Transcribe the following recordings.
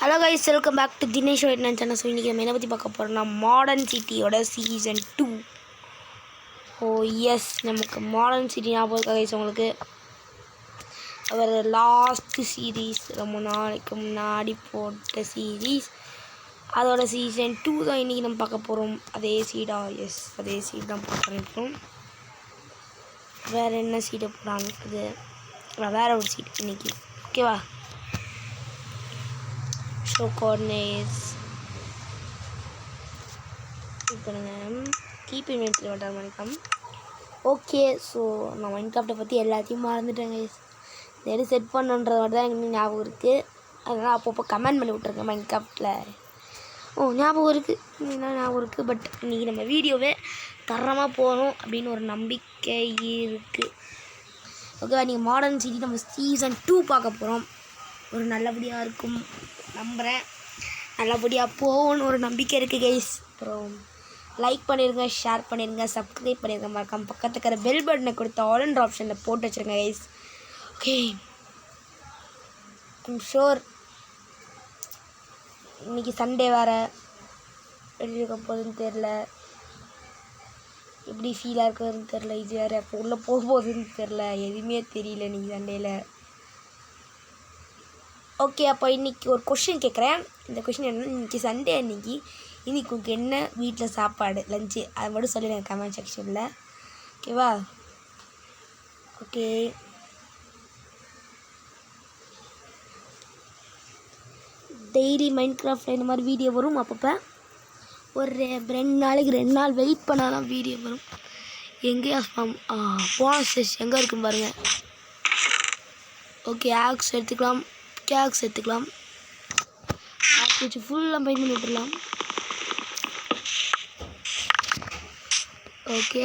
Hello guys, welcome back to Dinesh White channel. So இன்னைக்கு நம்ம என்ன பத்தி பார்க்க போறோம்னா மாடர்ன் சிட்டியோட சீசன் 2. எஸ் நமக்கு மாடர்ன் சிட்டி ஞாபகம் இருக்கா guys உங்களுக்கு? அவர் லாஸ்ட் சீரீஸ் ரொம்ப நாளைக்கு முன்னாடி போட்ட சீரீஸ் அதோட சீசன் 2 தான் இன்னைக்கு நம்ம பார்க்க போறோம். அதே சீடா எஸ் அதே சீட் தான் பார்க்கறோம். வேற என்ன சீட் போறாங்க இது? வேற ஒரு சீட் இன்னைக்கு. ஓகேவா? show coordinates keep inventory வட்டார மணிக்கம். ஓகே ஸோ நான் மைன்கிராஃப்டை பற்றி எல்லாத்தையும் மறந்துட்டேங்க. சரி செட் பண்ணுன்றத மட்டும் தான் எனக்கு ஞாபகம் இருக்குது. அதனால் அப்பப்போ கமெண்ட் பண்ணி விட்ருங்க மைன்கிராஃப்டில். ஞாபகம் இருக்குது என்ன ஞாபகம் இருக்குது. பட் இன்றைக்கி நம்ம வீடியோவே தரமாக போகணும் அப்படின்னு ஒரு நம்பிக்கை இருக்குது. ஓகேவா? நீங்கள் மாடர்ன் சிட்டி நம்ம சீசன் 2 பார்க்க போகிறோம். ஒரு நல்லபடியாக இருக்கும் நம்புகிறேன். நல்லபடியாக போகணும்னு ஒரு நம்பிக்கை இருக்குது கைஸ். அப்புறம் லைக் பண்ணிடுங்க, ஷேர் பண்ணிடுங்க, சப்ஸ்கிரைப் பண்ணிடுங்க. மறக்காம பக்கத்துக்கு இருக்கிற பெல் பட்டனை கொடுத்து ஆல் அண்ட் ஆப்ஷனில் போட்டு வச்சுருங்க கைஸ். ஓகே ஐம் ஷோர் இன்றைக்கி சண்டே வேறு எப்படி இருக்க போகுதுன்னு தெரில, எப்படி ஃபீலாக இருக்குதுன்னு தெரில. இது வேறு அப்போ உள்ளே போகும்போதுன்னு தெரில, எதுவுமே தெரியல இன்றைக்கி சண்டேயில். ஓகே அப்போ இன்றைக்கி ஒரு கொஷின் கேட்குறேன். இந்த கொஷின் என்னென்னா, இன்றைக்கி சண்டே அன்றைக்கி இன்றைக்கி உங்களுக்கு என்ன வீட்டில் சாப்பாடு லஞ்சு அதை மட்டும் சொல்லிடுங்க கமெண்ட் செக்ஷனில். ஓகேவா? ஓகே டெய்லி மைன்கிராஃப்டில் இந்த மாதிரி வீடியோ வரும். அப்பப்போ ஒரு 2 நாளைக்கு 2 நாள் வெயிட் பண்ணாலும் வீடியோ வரும். எங்கேயா போனஸ் எங்கே இருக்குன்னு பாருங்கள். ஓகே ஆக்ஸ் எடுத்துக்கலாம், கேக்ஸ் எடுத்துக்கலாம், ஆக்ஸ் வச்சு ஃபுல்லாக பைன் பண்ணி விட்டுடலாம். ஓகே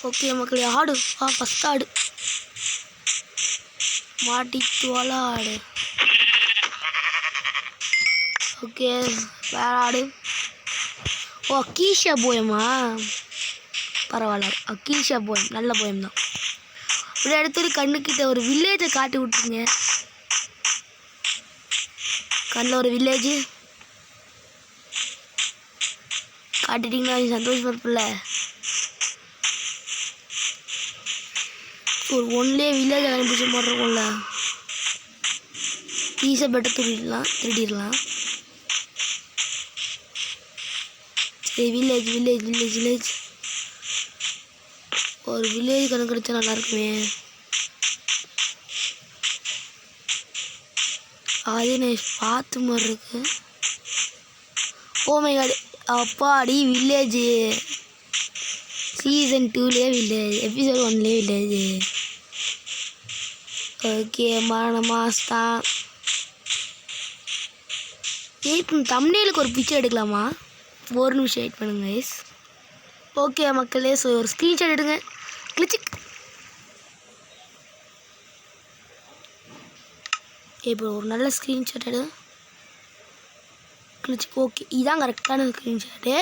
ஓகே மக்களே, ஆடு ஃபஸ்ட் ஆடு மாட்டிட்டுவால ஆடு. ஓகே வேற ஆடு. அக்கீஷா போயமா? பரவாயில்ல, அக்கீஷா போயம் நல்ல போயம் தான். இப்படி அடுத்த கண்ணுக்கிட்ட ஒரு வில்லேஜை காட்டி விட்டுருங்க. கண்ணில் ஒரு வில்லேஜு காட்டிட்டிங்கன்னா சந்தோஷமாக இருப்பில்ல. ஒரு ஒன்லே வில்லேஜை கண்டுபிடிச்ச மாதிரி இருக்கும்ல. ஈஸியாக பெட்டர் திருடிடலாம். சரி வில்லேஜ் வில்லேஜ் வில்லேஜ் வில்லேஜ் ஒரு வில்லேஜ் கணக்கு கிடைச்சா நல்லாயிருக்குமே. அதே நான் பார்த்து மாதிரி இருக்கு. மை காட் அப்பாடி வில்லேஜு சீசன் 2லேயே வில்லேஜ், எபிசோட் 1லேயே வில்லேஜு. ஓகே மரண மாஸ்தான். இப்போ தம்ப்நெயிலுக்கு ஒரு பிக்சர் எடுக்கலாமா? ஒரு நிமிஷம் வெயிட் பண்ணுங்க கைஸ். ஓகே மக்களே, ஸோ ஒரு ஸ்க்ரீன்ஷாட் எடுங்க. கிளிச்சிக். இப்போ ஒரு நல்ல ஸ்க்ரீன்ஷாட் எடு. கிளிச்சிக். ஓகே இதான் கரெக்டான ஸ்க்ரீன்ஷாட்டு.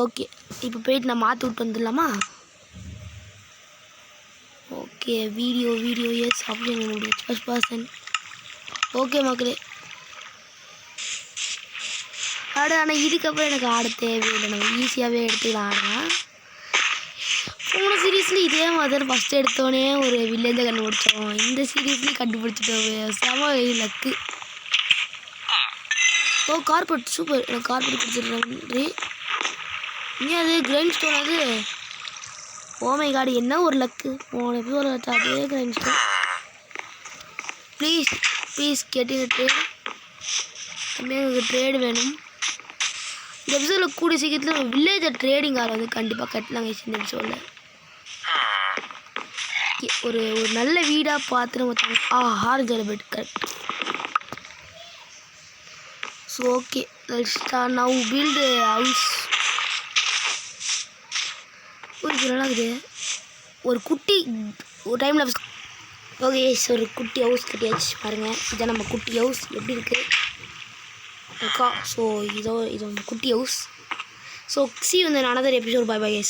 ஓகே இப்போ போயிட்டு நான் மாற்றி விட்டு வந்துடலாமா? Okay video yes option first person. Okay மக்களே ஆடு. ஆனால் இதுக்கப்புறம் எனக்கு ஆட தேவையில்லை, நம்ம ஈஸியாகவே எடுத்துக்கலாம் ஆடலாம். போன சீரீஸில் இதே மாதிரி ஃபஸ்ட்டு எடுத்தோடனே ஒரு வில்லேஜை கண்டுபிடிச்சோம். இந்த சீரீஸ்லேயும் கண்டுபிடிச்சிட்டோம். செம லக்கு. Carpet super. எனக்கு கார்பெட் கொடுத்துட்றேன். இங்கே அது கிரைண்ட் ஸ்டோன் அது. மை காட் என்ன ஒரு லக்கு. போன எபிசோட வச்சா அதே கிரைண்ட் ஸ்டோன். ப்ளீஸ் கேட்டு ட்ரேடு. எனக்கு ட்ரேடு வேணும். இந்த எபிசோடில் கூடிய சீக்கிரத்தில் நம்ம வில்லேஜை ட்ரேடிங் ஆள் வந்து கண்டிப்பாக கட்டலாங்க. இந்த எபிசோடில் ஒரு நல்ல வீடாக பார்த்து நம்ம ஹார்ஜர் பெட் correct. So okay let's start now build house. நல்லா இருக்குது. ஒரு குட்டி ஒரு டைமில் ஓகே ஒரு குட்டி ஹவுஸ் கட்டியாச்சு பாருங்கள். இதான் நம்ம குட்டி ஹவுஸ் எப்படி இருக்குது. ஸோ இது குட்டி house. So see you in another episode. Bye bye guys.